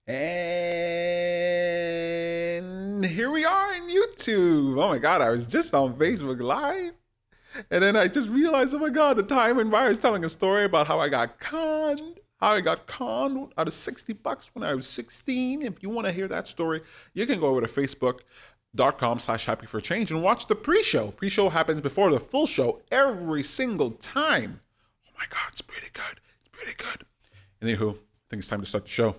And here we are in YouTube. Oh my God, I was just on Facebook Live. And then I just realized, oh my God, the time when I was telling a story about how I got conned. How I got conned out of $60 when I was 16. If you want to hear that story, you can go over to Facebook.com/happy for change and watch the pre-show. Pre-show happens before the full show every single time. Oh my God, it's pretty good. It's pretty good. Anywho, I think it's time to start the show.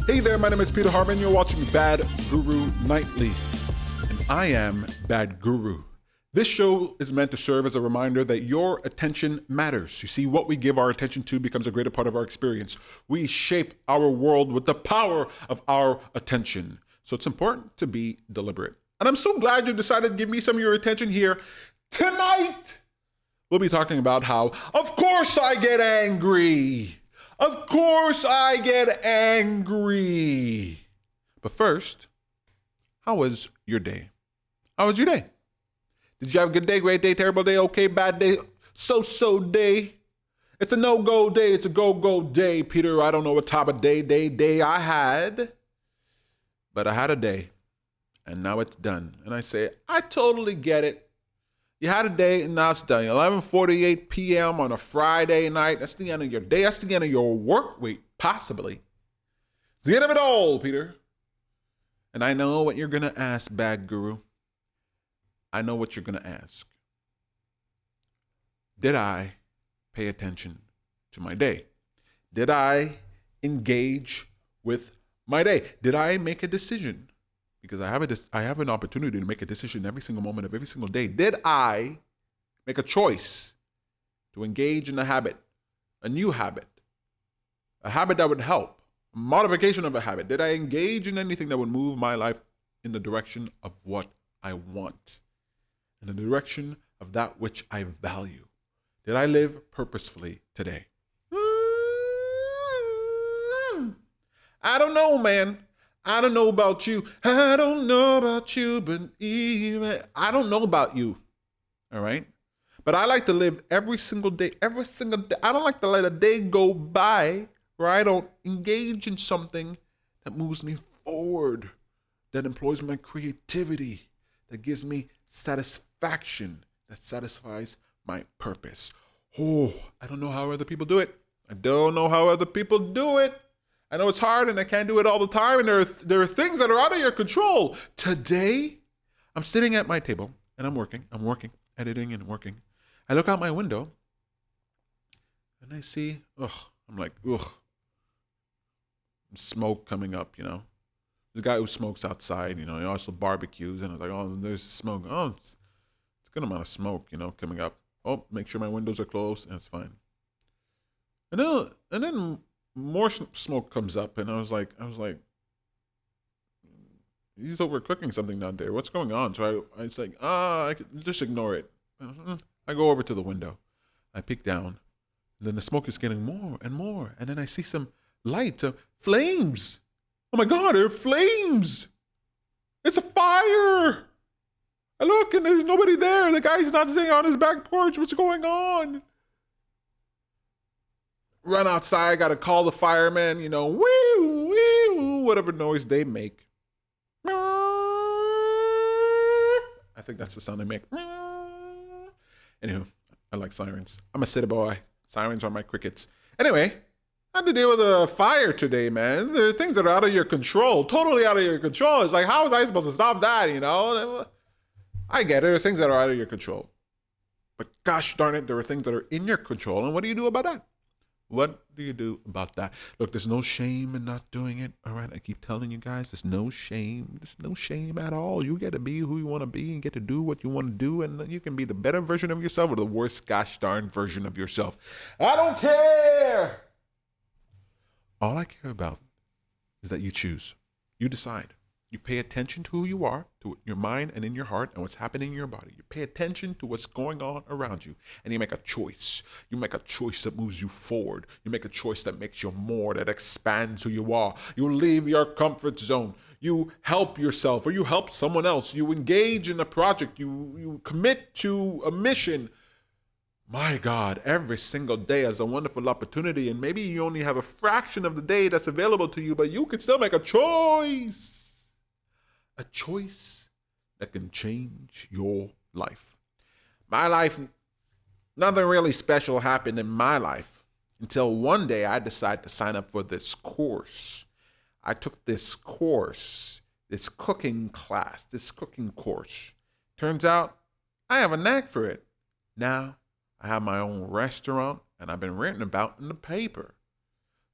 Hey there, my name is Peter Harmon. You're watching Bad Guru Nightly, and I am Bad Guru. This show is meant to serve as a reminder that your attention matters. You see, what we give our attention to becomes a greater part of our experience. We shape our world with the power of our attention. So it's important to be deliberate. And I'm so glad you decided to give me some of your attention here tonight. We'll be talking about how, of course, I get angry. Of course I get angry. But first, how was your day? How was your day? Did you have a good day, great day, terrible day, okay, bad day, so-so day? It's a no-go day. It's a go-go day, Peter. I don't know what type of day I had. But I had a day, and now it's done. And I say, I totally get it. You had a day and now it's done. 11:48 p.m. on a Friday night. That's the end of your day. That's the end of your work week, possibly. It's the end of it all, Peter. And I know what you're going to ask, Bad Guru. I know what you're going to ask. Did I pay attention to my day? Did I engage with my day? Did I make a decision? Because I have an opportunity to make a decision every single moment of every single day. Did I make a choice to engage in a habit, a new habit, a habit that would help, a modification of a habit? Did I engage in anything that would move my life in the direction of what I want, in the direction of that which I value? Did I live purposefully today? I don't know, man. I don't know about you. I don't know about you, but even I don't know about you. All right? But I like to live every single day. I don't like to let a day go by where I don't engage in something that moves me forward, that employs my creativity, that gives me satisfaction, that satisfies my purpose. Oh, I don't know how other people do it. I don't know how other people do it. I know it's hard and I can't do it all the time, and there are things that are out of your control. Today, I'm sitting at my table and I'm working, editing and working. I look out my window and I see, I'm like, smoke coming up, The guy who smokes outside, he also barbecues, and I was like, oh, there's smoke. Oh, it's a good amount of smoke, coming up. Oh, make sure my windows are closed, and it's fine. And then more smoke comes up, and I was like, he's overcooking something down there. What's going on? So I was like, I could just ignore it. I go over to the window. I peek down. And then the smoke is getting more and more. And then I see some light, flames. Oh my God, there are flames. It's a fire. I look and there's nobody there. The guy's not sitting on his back porch. What's going on? Run outside, gotta call the firemen, woo, woo, whatever noise they make. I think that's the sound they make. Anywho, I like sirens. I'm a city boy. Sirens are my crickets. Anyway, I had to deal with a fire today, man. There are things that are out of your control, totally out of your control. It's like, how was I supposed to stop that, I get it. There are things that are out of your control. But gosh darn it, there are things that are in your control. And what do you do about that? What do you do about that? Look, there's no shame in not doing it. All right, I keep telling you guys, there's no shame. There's no shame at all. You get to be who you want to be and get to do what you want to do, and you can be the better version of yourself or the worst gosh darn version of yourself. I don't care. All I care about is that you choose. You decide. You pay attention to who you are, to your mind and in your heart, and what's happening in your body. You pay attention to what's going on around you, and you make a choice. You make a choice that moves you forward. You make a choice that makes you more, that expands who you are. You leave your comfort zone. You help yourself, or you help someone else. You engage in a project. You commit to a mission. My God, every single day is a wonderful opportunity, and maybe you only have a fraction of the day that's available to you, but you can still make a choice. A choice that can change your life. My life, nothing really special happened in my life until one day I decided to sign up for this course. I took this course, this cooking class, this cooking course. Turns out I have a knack for it. Now I have my own restaurant, and I've been written about in the paper.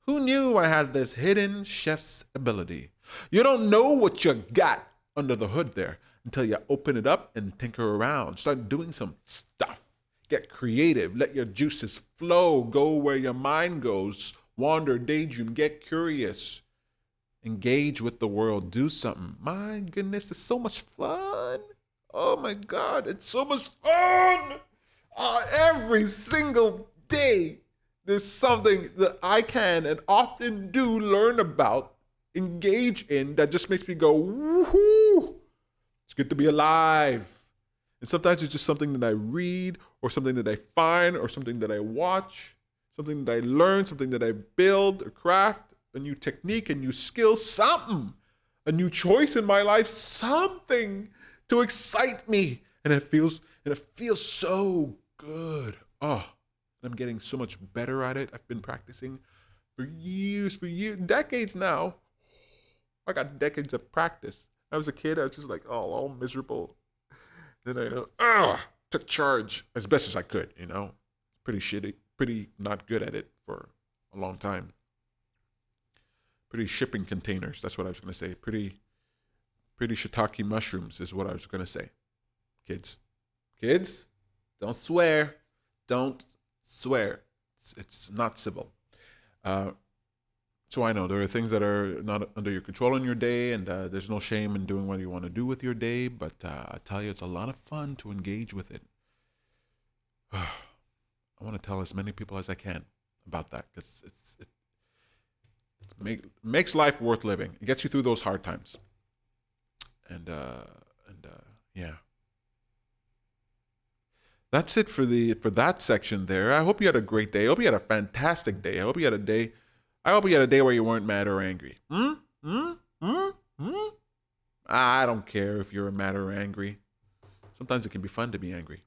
Who knew I had this hidden chef's ability? You don't know what you got under the hood there until you open it up and tinker around. Start doing some stuff. Get creative. Let your juices flow. Go where your mind goes. Wander, daydream, get curious. Engage with the world. Do something. My goodness, it's so much fun. Oh my God, it's so much fun. Every single day, there's something that I can and often do learn about, engage in, that just makes me go, woohoo! It's good to be alive. And sometimes it's just something that I read, or something that I find, or something that I watch, something that I learn, something that I build or craft, a new technique, a new skill, something, a new choice in my life, something to excite me. And it feels so good. Oh, I'm getting so much better at it. I've been practicing for years, decades now. I got decades of practice. I was a kid, I was just like, all miserable. Then I took charge as best as I could, Pretty shitty, pretty not good at it for a long time. Pretty shipping containers, that's what I was going to say. Pretty shiitake mushrooms is what I was going to say. Kids, don't swear. Don't swear. It's not civil. So I know there are things that are not under your control in your day, and there's no shame in doing what you want to do with your day, but I tell you, it's a lot of fun to engage with it. I want to tell as many people as I can about that, because it makes life worth living. It gets you through those hard times. And yeah. That's it for that section there. I hope you had a great day. I hope you had a fantastic day. I hope you had a day where you weren't mad or angry. I don't care if you're mad or angry. Sometimes it can be fun to be angry.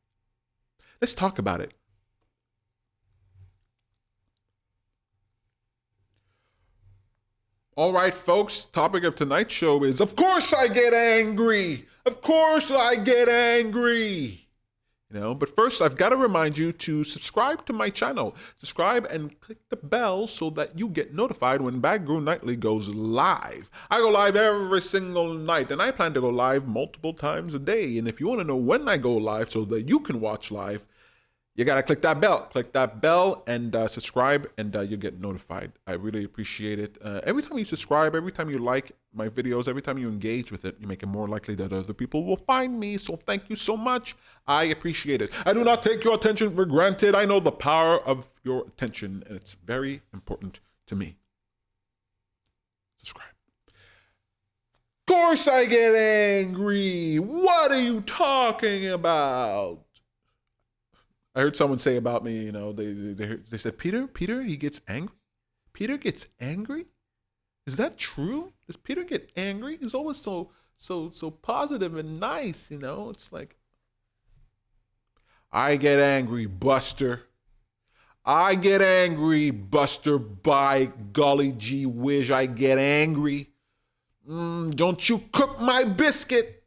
Let's talk about it. All right, folks, topic of tonight's show is, of course I get angry. Of course I get angry. But first, I've got to remind you to subscribe to my channel. Subscribe and click the bell so that you get notified when Bad Guru Nightly goes live. I go live every single night, and I plan to go live multiple times a day. And if you want to know when I go live so that you can watch live, you got to click that bell. Click that bell and subscribe, and you'll get notified. I really appreciate it. Every time you subscribe, every time you like my videos, every time you engage with it, you make it more likely that other people will find me. So thank you so much. I appreciate it. I do not take your attention for granted. I know the power of your attention, and it's very important to me. Subscribe. Of course I get angry. What are you talking about? I heard someone say about me, they said, Peter, he gets angry? Peter gets angry? Is that true? Does Peter get angry? He's always so positive and nice, It's like, I get angry, Buster. I get angry, Buster. By golly gee whiz, I get angry. Don't you cook my biscuit.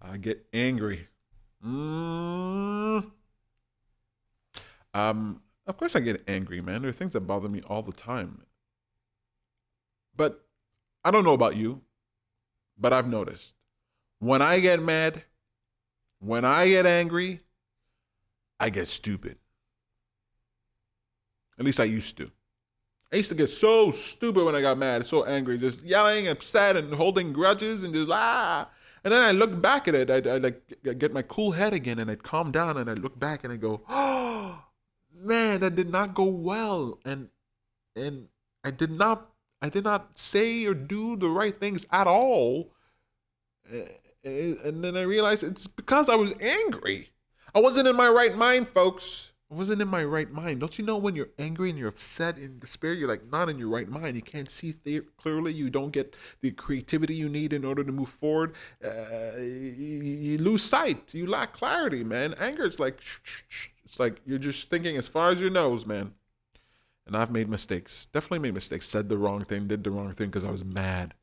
I get angry. Of course I get angry, man. There are things that bother me all the time. But I don't know about you, but I've noticed when I get mad, when I get angry, I get stupid. At least I used to. I used to get so stupid when I got mad, so angry, just yelling, upset, and holding grudges, and just And then I look back at it. I get my cool head again, and I'd calm down, and I look back, and I go, "Oh, man, that did not go well." And I did not say or do the right things at all. And then I realized it's because I was angry. I wasn't in my right mind, folks. I wasn't in my right mind. Don't you know when you're angry and you're upset and despair, you're like not in your right mind. You can't see clearly. You don't get the creativity you need in order to move forward. You lose sight. You lack clarity, man. Anger is like, it's like you're just thinking as far as your nose, man. And I've made mistakes. Definitely made mistakes. Said the wrong thing, did the wrong thing because I was mad.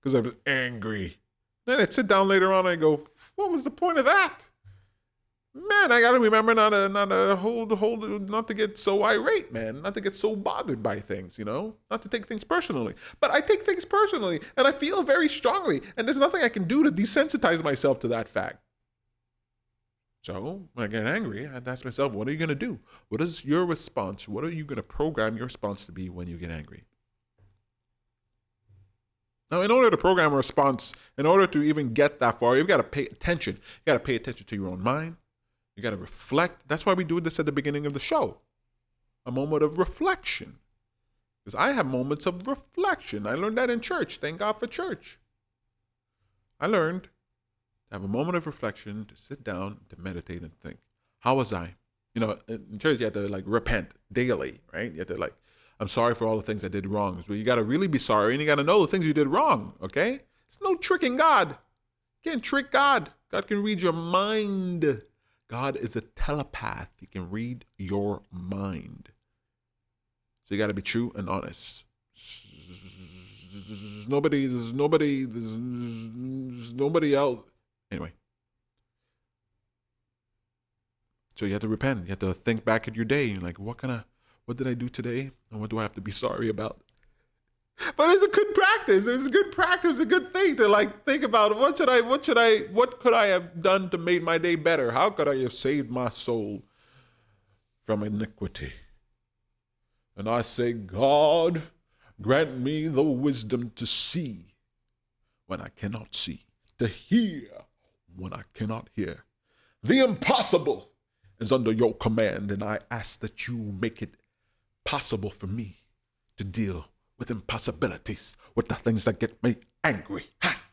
Because I was angry. Then I'd sit down later on and I go, what was the point of that? Man, I gotta remember not to get so irate, man. Not to get so bothered by things, Not to take things personally. But I take things personally, and I feel very strongly, and there's nothing I can do to desensitize myself to that fact. So, when I get angry, I ask myself, what are you gonna do? What is your response? What are you gonna program your response to be when you get angry? Now, in order to program a response, in order to even get that far, you've got to pay attention. You got to pay attention to your own mind. You got to reflect. That's why we do this at the beginning of the show. A moment of reflection. Because I have moments of reflection. I learned that in church. Thank God for church. I learned to have a moment of reflection, to sit down, to meditate and think. How was I? In church, you have to repent daily, right? You have to I'm sorry for all the things I did wrong. But you got to really be sorry, and you got to know the things you did wrong, okay? It's no tricking God. You can't trick God. God can read your mind. God is a telepath. He can read your mind. So you got to be true and honest. There's nobody else. Anyway. So you have to repent. You have to think back at your day. You're like, what did I do today? And what do I have to be sorry about? But it's a good practice. It's a good practice. It's a good thing to think about what could I have done to make my day better? How could I have saved my soul from iniquity? And I say, God, grant me the wisdom to see when I cannot see, to hear when I cannot hear. The impossible is under your command, and I ask that you make it possible for me to deal with impossibilities, with the things that get me angry. Ha!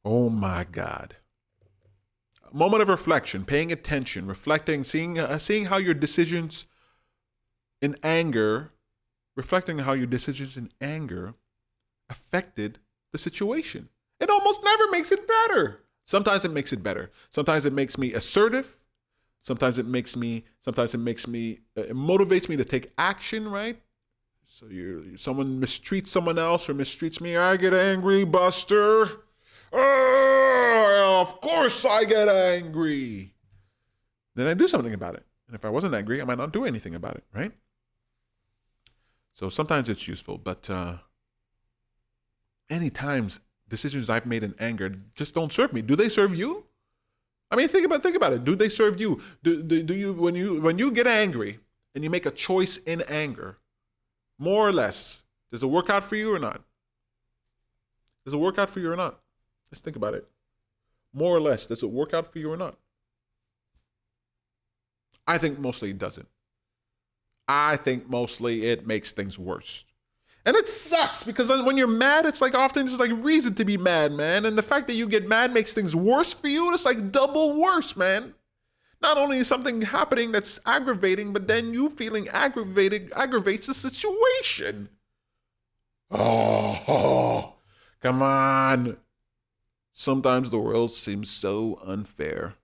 Oh my God. A moment of reflection, paying attention, reflecting, seeing how your decisions in anger, reflecting how your decisions in anger affected the situation. It almost never makes it better. Sometimes it makes it better. Sometimes it makes me assertive. Sometimes it motivates me to take action, right? So someone mistreats someone else or mistreats me, I get angry, Buster. Oh, of course I get angry. Then I do something about it. And if I wasn't angry, I might not do anything about it, right? So sometimes it's useful, but many times decisions I've made in anger just don't serve me. Do they serve you? I mean, think about it. Do they serve you? Do you when you get angry and you make a choice in anger, more or less, does it work out for you or not? Does it work out for you or not? Let's think about it. More or less, does it work out for you or not? I think mostly it doesn't. I think mostly it makes things worse. And it sucks because when you're mad, it's often just reason to be mad, man. And the fact that you get mad makes things worse for you. It's double worse, man. Not only is something happening that's aggravating, but then you feeling aggravated aggravates the situation. Oh, come on. Sometimes the world seems so unfair.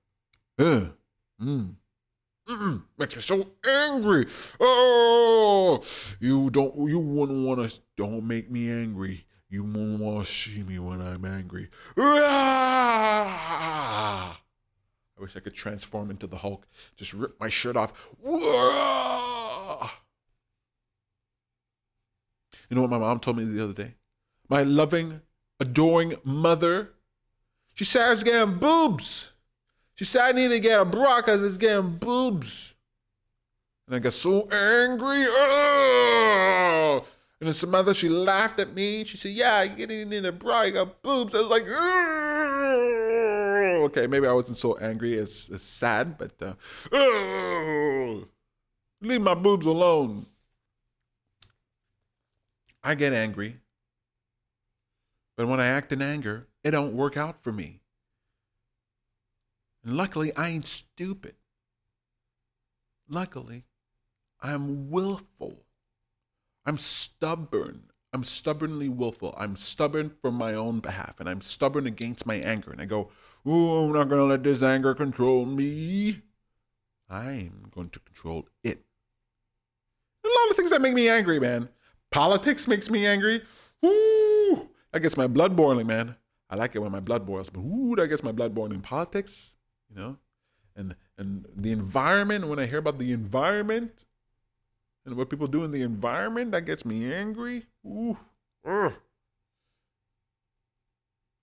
Makes me so angry. Oh, you wouldn't want to. Don't make me angry. You won't want to see me when I'm angry. I wish I could transform into the Hulk. Just rip my shirt off. You know what my mom told me the other day? My loving, adoring mother. She said I was getting boobs. She said I need to get a bra because it's getting boobs. And I got so angry. Oh! And then Samantha, she laughed at me. She said, yeah, you're getting in a bra, you got boobs. I was like, okay, maybe I wasn't so angry as sad, but leave my boobs alone. I get angry. But when I act in anger, it don't work out for me. And luckily, I ain't stupid. Luckily, I'm willful. I'm stubborn. I'm stubbornly willful. I'm stubborn for my own behalf, and I'm stubborn against my anger. And I go, oh, I'm not going to let this anger control me. I'm going to control it. A lot of things that make me angry, man. Politics makes me angry. Ooh, that gets my blood boiling, man. I like it when my blood boils, but ooh, that gets my blood boiling. Politics, you know, and the environment. When I hear about the environment and what people do in the environment, that gets me angry. Ooh, ugh.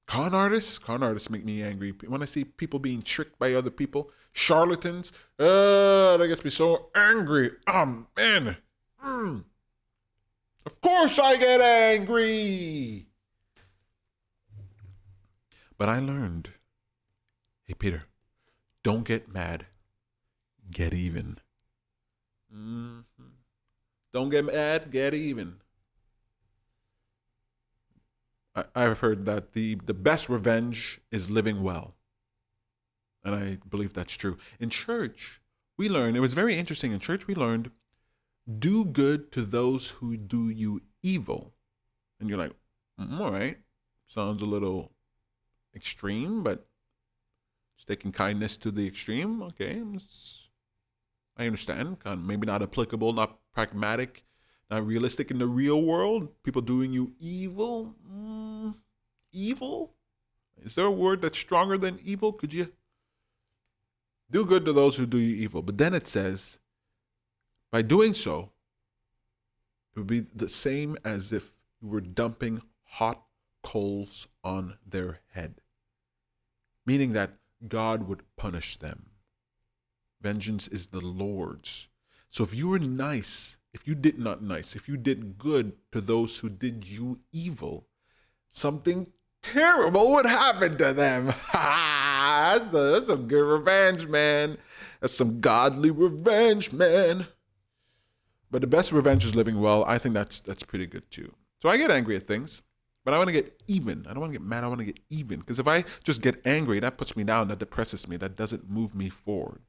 Con artists make me angry. When I see people being tricked by other people, charlatans, that gets me so angry. Oh man. Of course I get angry. But I learned, hey Peter, don't get mad, get even. Don't get mad, get even. I've heard that the best revenge is living well. And I believe that's true. In church, we learned, it was very interesting. In church, we learned, do good to those who do you evil. And you're like, all right, sounds a little extreme, but it's taking kindness to the extreme. Okay, I understand. Kind of maybe not applicable, not pragmatic, not realistic in the real world. People doing you evil. Evil? Is there a word that's stronger than evil? Could you do good to those who do you evil? But then it says, by doing so, it would be the same as if you were dumping hot coals on their head, meaning that God would punish them. Vengeance is the Lord's. So if you were nice, if you did good to those who did you evil, something terrible would happen to them. That's some good revenge, man. That's some godly revenge, man. But the best revenge is living well. I think that's pretty good too. So I get angry at things, but I want to get even. I don't want to get mad. I want to get even. Because if I just get angry, that puts me down, that depresses me, that doesn't move me forward.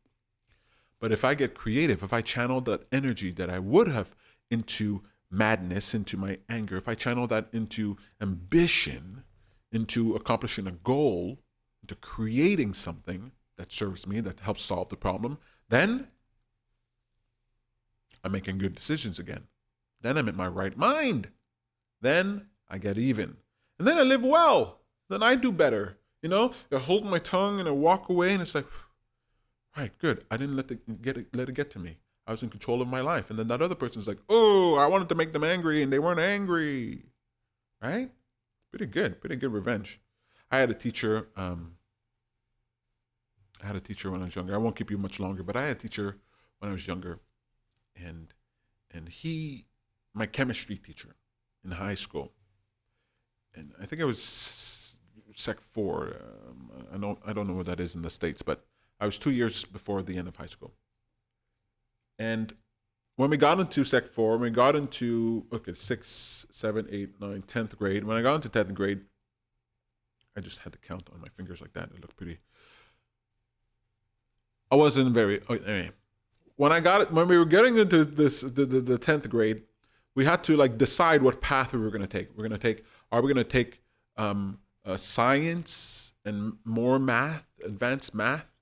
But if I get creative, if I channel that energy that I would have into madness, into my anger, if I channel that into ambition, into accomplishing a goal, into creating something that serves me, that helps solve the problem, then I'm making good decisions again. Then I'm in my right mind. Then I get even. And then I live well. Then I do better. You know, I hold my tongue and I walk away and it's like, right, good. I didn't let it get to me. I was in control of my life. And then that other person's like, oh, I wanted to make them angry and they weren't angry. Right? Pretty good revenge. I had a teacher when I was younger. I won't keep you much longer, but I had a teacher when I was younger. And he, my chemistry teacher in high school, and I think it was Sec 4. I don't know what that is in the States, but I was 2 years before the end of high school. And when we got into Sec 4, when we got into 6, 7, 8, 9, 10th grade, when I got into 10th grade, I just had to count on my fingers like that. It looked pretty. I wasn't very. Anyway. When we were getting into the 10th grade, we had to decide what path we were going to take. Are we going to take science and more math, advanced math,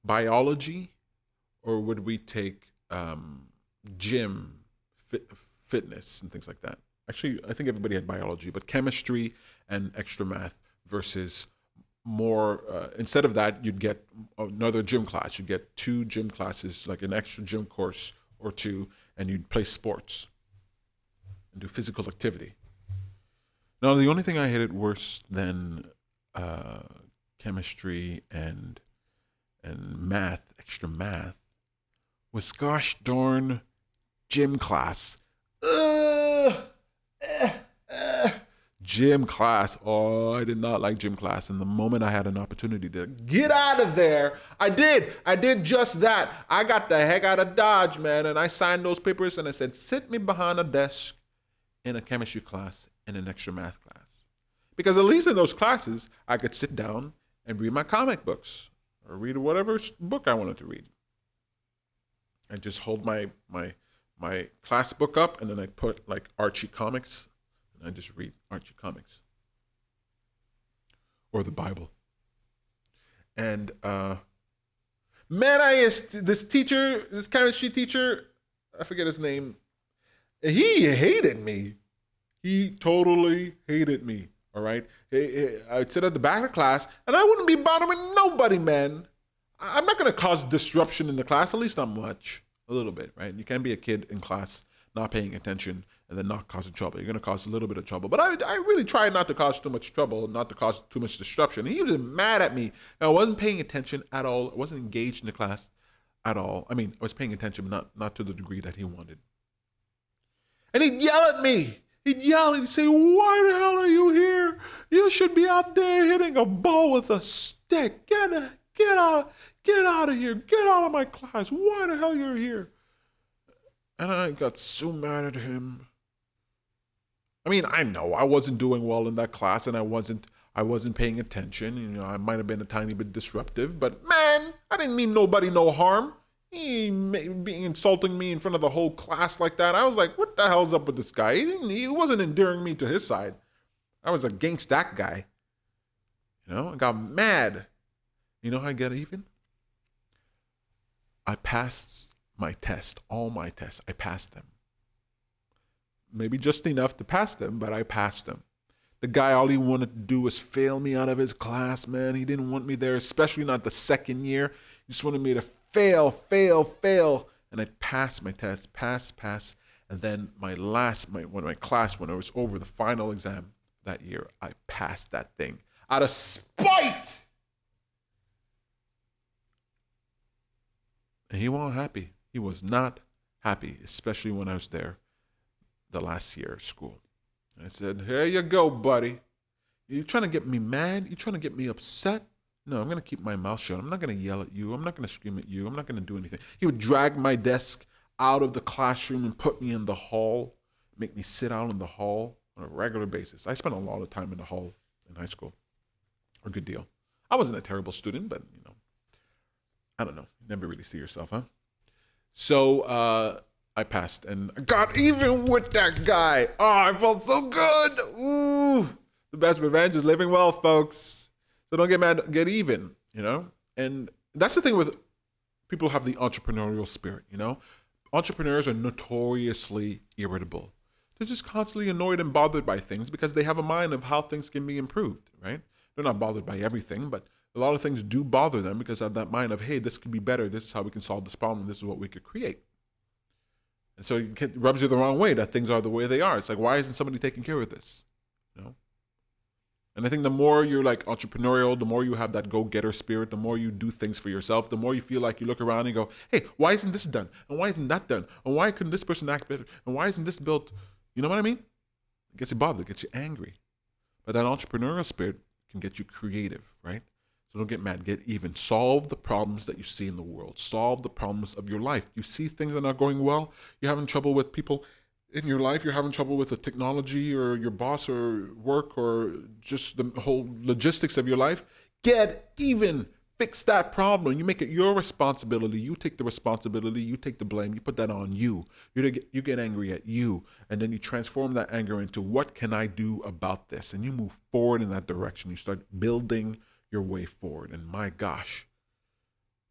biology, or would we take gym, fitness, and things like that? Actually, I think everybody had biology, but chemistry and extra math versus more, instead of that, you'd get another gym class. You'd get 2 gym classes, like an extra gym course or 2, and you'd play sports and do physical activity. Now, the only thing I hated worse than chemistry and math, extra math, was gosh darn gym class. Ugh. Gym class. Oh, I did not like gym class. And the moment I had an opportunity to get out of there, I did. I did just that. I got the heck out of Dodge, man. And I signed those papers and I said, sit me behind a desk in a chemistry class and an extra math class. Because at least in those classes, I could sit down and read my comic books or read whatever book I wanted to read. I just hold my class book up and then I put like Archie comics and I just read Archie comics or the Bible. And man, this chemistry teacher, I forget his name. He hated me. He totally hated me. All right. I'd sit at the back of the class and I wouldn't be bothering nobody, man. I'm not going to cause disruption in the class, at least not much. A little bit, right? You can't be a kid in class not paying attention and then not causing trouble. You're going to cause a little bit of trouble. But I really tried not to cause too much trouble, not to cause too much disruption. He was mad at me. And I wasn't paying attention at all. I wasn't engaged in the class at all. I mean, I was paying attention, but not to the degree that he wanted. And he'd yell at me. He'd yell and he'd say, why the hell are you here? You should be out there hitting a ball with a stick. Get out of here. Get out of my class. Why the hell you're here? And I got so mad at him. I mean, I know I wasn't doing well in that class and I wasn't paying attention. You know, I might have been a tiny bit disruptive, but man, I didn't mean nobody no harm. He being insulting me in front of the whole class like that. I was like, what the hell's up with this guy? He wasn't endearing me to his side. I was against that guy. You know, I got mad. You know how I get even? I passed my test, all my tests. I passed them. Maybe just enough to pass them, but I passed them. The guy, all he wanted to do was fail me out of his class, man. He didn't want me there, especially not the second year. He just wanted me to fail. And I passed my test, pass. And then when it was over, the final exam that year, I passed that thing out of spite. And he wasn't happy. He was not happy, especially when I was there the last year of school. And I said, here you go, buddy. You trying to get me mad? You trying to get me upset? No, I'm going to keep my mouth shut. I'm not going to yell at you. I'm not going to scream at you. I'm not going to do anything. He would drag my desk out of the classroom and put me in the hall, make me sit out in the hall on a regular basis. I spent a lot of time in the hall in high school. A good deal. I wasn't a terrible student, but, you know, I don't know. You never really see yourself, huh? So I passed and I got even with that guy. Oh, I felt so good. Ooh, the best revenge is living well, folks. So don't get mad, get even, you know? And that's the thing with people who have the entrepreneurial spirit, you know? Entrepreneurs are notoriously irritable. They're just constantly annoyed and bothered by things because they have a mind of how things can be improved, right? They're not bothered by everything, but a lot of things do bother them because of that mind of, hey, this could be better. This is how we can solve this problem. This is what we could create. And so it rubs you the wrong way that things are the way they are. It's like, why isn't somebody taking care of this? You know? And I think the more you're like entrepreneurial, the more you have that go-getter spirit, the more you do things for yourself, the more you feel like you look around and go, hey, why isn't this done? And why isn't that done? And why couldn't this person act better? And why isn't this built? You know what I mean? It gets you bothered, it gets you angry. But that entrepreneurial spirit can get you creative, right? So don't get mad, get even. Solve the problems that you see in the world. Solve the problems of your life. You see things that are not going well. You're having trouble with people in your life. You're having trouble with the technology or your boss or work or just the whole logistics of your life. Get even. Fix that problem. You make it your responsibility. You take the responsibility. You take the blame. You put that on you. You get angry at you. And then you transform that anger into what can I do about this? And you move forward in that direction. You start building your way forward. And my gosh,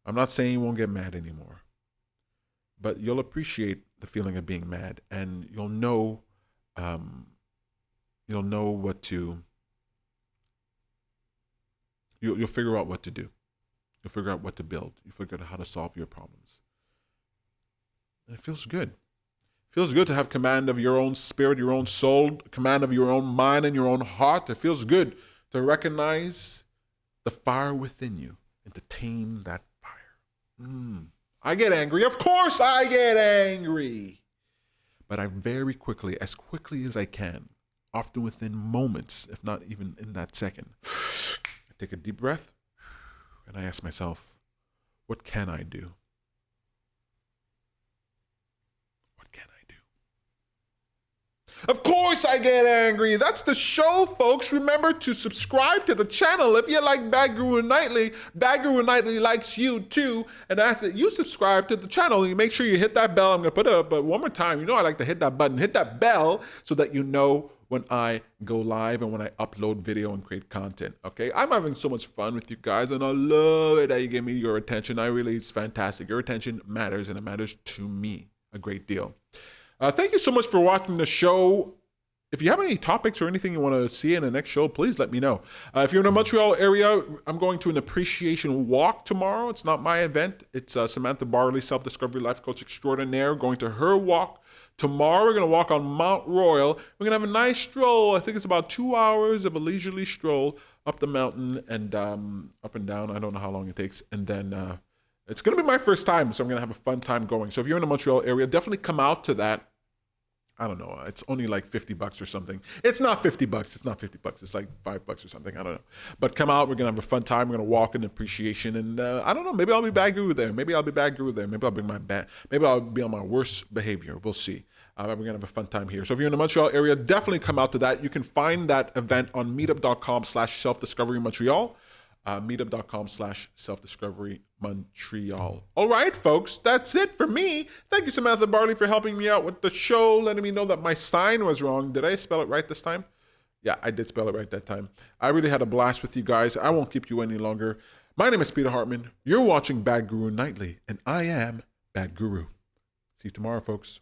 I'm not saying you won't get mad anymore, but you'll appreciate the feeling of being mad, and you'll know what to. You'll figure out what to do. You'll figure out what to build. You figure out how to solve your problems. And it feels good. It feels good to have command of your own spirit, your own soul, command of your own mind and your own heart. It feels good to recognize the fire within you and to tame that fire. I get angry. Of course I get angry. But I very quickly, as quickly as I can, often within moments, if not even in that second, I take a deep breath and I ask myself, what can I do? What can I do? Of course I get angry. That's the show, folks. Remember to subscribe to the channel. If you like Bad Guru Nightly, Bad Guru Nightly likes you too. And I ask that you subscribe to the channel. You make sure you hit that bell. I'm going to put it up, but one more time. You know I like to hit that button. Hit that bell so that you know when I go live and when I upload video and create content, okay? I'm having so much fun with you guys, and I love it that you give me your attention. It's fantastic. Your attention matters, and it matters to me a great deal. Thank you so much for watching the show. If you have any topics or anything you want to see in the next show, please let me know. If you're in the Montreal area, I'm going to an appreciation walk tomorrow. It's not my event. It's Samantha Barley, self-discovery life coach extraordinaire, going to her walk tomorrow. We're going to walk on Mount Royal. We're going to have a nice stroll. I think it's about 2 hours of a leisurely stroll up the mountain and up and down. I don't know how long it takes. And then it's going to be my first time, so I'm going to have a fun time going. So if you're in the Montreal area, definitely come out to that. I don't know. It's only like $50 or something. It's not $50. It's not $50. It's like $5 or something. I don't know. But come out. We're going to have a fun time. We're going to walk in appreciation. And I don't know. Maybe I'll be Bad Guru there. Maybe I'll be Bad Guru there. Maybe I'll bring my bad. Maybe I'll be on my worst behavior. We'll see. We're going to have a fun time here. So if you're in the Montreal area, definitely come out to that. You can find that event on meetup.com/self-discovery-Montreal. Meetup.com/self-discovery-Montreal. All right, folks, that's it for me. Thank you, Samantha Barley, for helping me out with the show, letting me know that my sign was wrong. Did I spell it right this time? Yeah, I did spell it right that time. I really had a blast with you guys. I won't keep you any longer. My name is Peter Hartman. You're watching Bad Guru Nightly, and I am Bad Guru. See you tomorrow, folks.